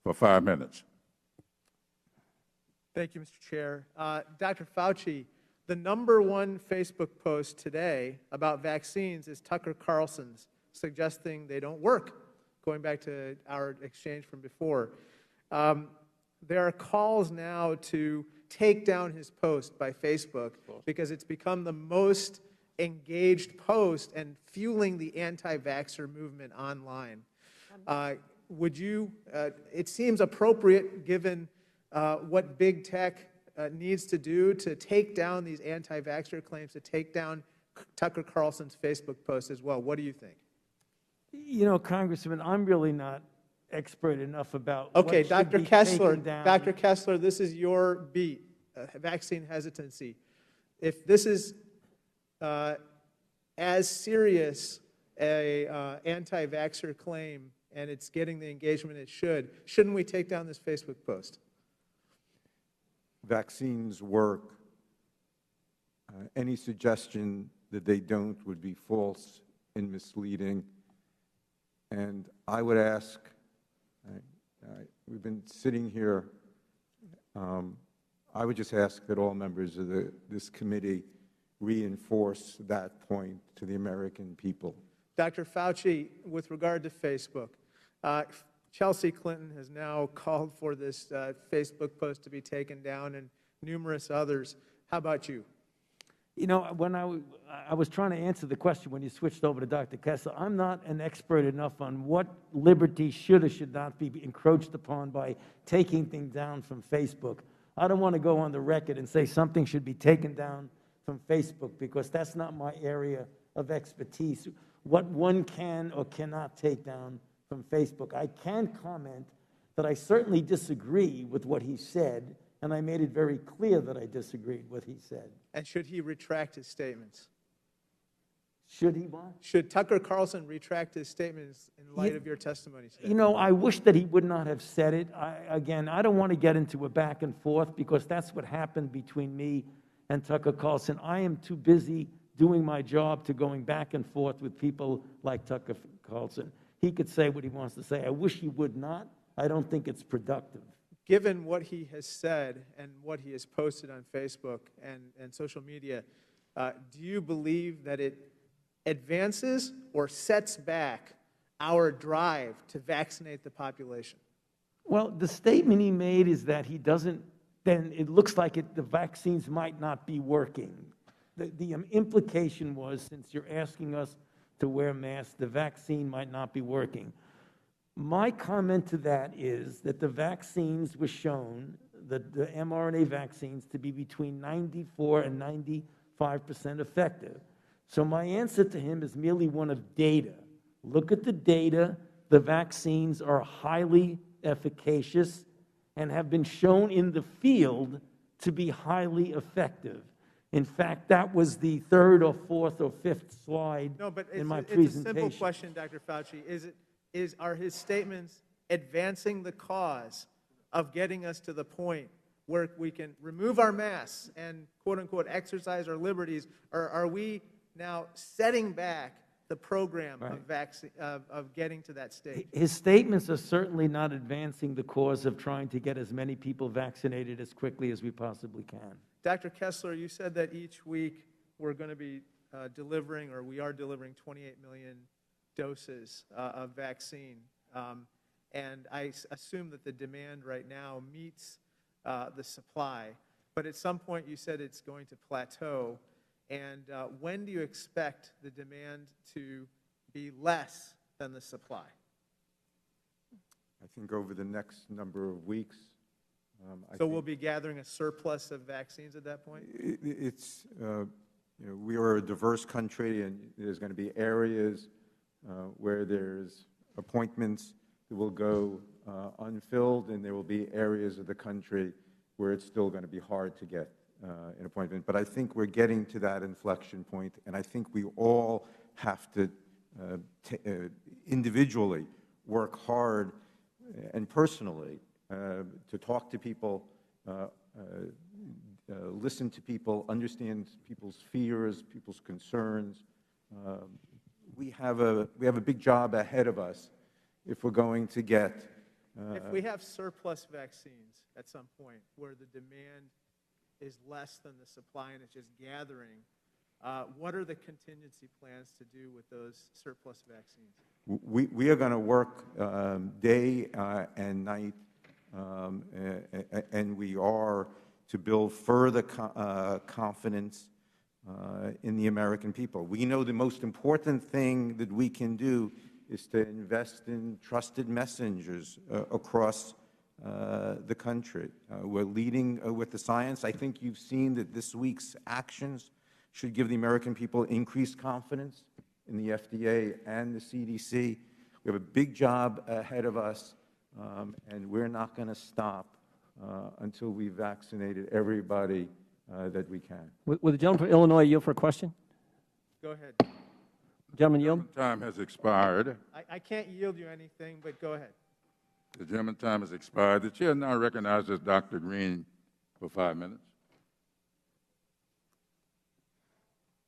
for 5 minutes. Thank you, Mr. Chair. Dr. Fauci, the #1 Facebook post today about vaccines is Tucker Carlson's, suggesting they don't work, going back to our exchange from before. There are calls now to take down his post by Facebook because it's become the most engaged post and fueling the anti-vaxxer movement online. Would you, it seems appropriate given what big tech needs to do to take down these anti-vaxxer claims, to take down Tucker Carlson's Facebook post as well. What do you think? You know, Congressman, I'm really not expert enough about okay, what Dr. should be Kessler, taken down. Dr. Kessler, this is your beat, vaccine hesitancy. If this is as serious a anti-vaxxer claim and it's getting the engagement it should, shouldn't we take down this Facebook post? Vaccines work. Any suggestion that they don't would be false and misleading. And I would ask, we've been sitting here, I would just ask that all members of this committee reinforce that point to the American people. Dr. Fauci, with regard to Facebook, Chelsea Clinton has now called for this Facebook post to be taken down and numerous others. How about you? You know, when I was trying to answer the question when you switched over to Dr. Kessler, I'm not an expert enough on what liberty should or should not be encroached upon by taking things down from Facebook. I don't want to go on the record and say something should be taken down from Facebook because that's not my area of expertise. What one can or cannot take down from Facebook. I can comment that I certainly disagree with what he said, and I made it very clear that I disagreed with what he said. And should he retract his statements? Should he what? Should Tucker Carlson retract his statements in light of your testimony today? You know, I wish that he would not have said it. Again, I don't want to get into a back and forth because that's what happened between me and Tucker Carlson. I am too busy doing my job to going back and forth with people like Tucker Carlson. He could say what he wants to say. I wish he would not. I don't think it's productive. Given what he has said and what he has posted on Facebook and social media, do you believe that it advances or sets back our drive to vaccinate the population? Well, the statement he made is that he doesn't, then it looks like the vaccines might not be working. The implication was, since you're asking us to wear masks, the vaccine might not be working. My comment to that is that the vaccines were shown, the mRNA vaccines, to be between 94 and 95% effective. So my answer to him is merely one of data. Look at the data. The vaccines are highly efficacious and have been shown in the field to be highly effective. In fact, that was the third or fourth or fifth slide in my presentation. It's a simple question, Dr. Fauci. Are his statements advancing the cause of getting us to the point where we can remove our masks and, quote unquote, exercise our liberties, or are we now setting back the program of getting to that stage? His statements are certainly not advancing the cause of trying to get as many people vaccinated as quickly as we possibly can. Dr. Kessler, you said that each week we're going to be delivering, or we are delivering 28 million doses of vaccine. And I assume that the demand right now meets the supply. But at some point you said it's going to plateau. And when do you expect the demand to be less than the supply? I think over the next number of weeks. So we'll be gathering a surplus of vaccines at that point? It's, we are a diverse country, and there's going to be areas where there's appointments that will go unfilled, and there will be areas of the country where it's still going to be hard to get an appointment. But I think we're getting to that inflection point, and I think we all have to individually work hard and personally to talk to people, listen to people, understand people's fears, people's concerns. We have a big job ahead of us if we're going to get If we have surplus vaccines at some point where the demand is less than the supply and it's just gathering, what are the contingency plans to do with those surplus vaccines? We are going to work day and night, and we are to build further confidence in the American people. We know the most important thing that we can do is to invest in trusted messengers across the country. We're leading with the science. I think you've seen that this week's actions should give the American people increased confidence in the FDA and the CDC. We have a big job ahead of us, and we're not going to stop until we've vaccinated everybody that we can. Would the gentleman from Illinois yield for a question? Go ahead. Gentleman yield? The time has expired. I can't yield you anything, but go ahead. The gentleman's time has expired. The chair now recognizes Dr. Green for 5 minutes.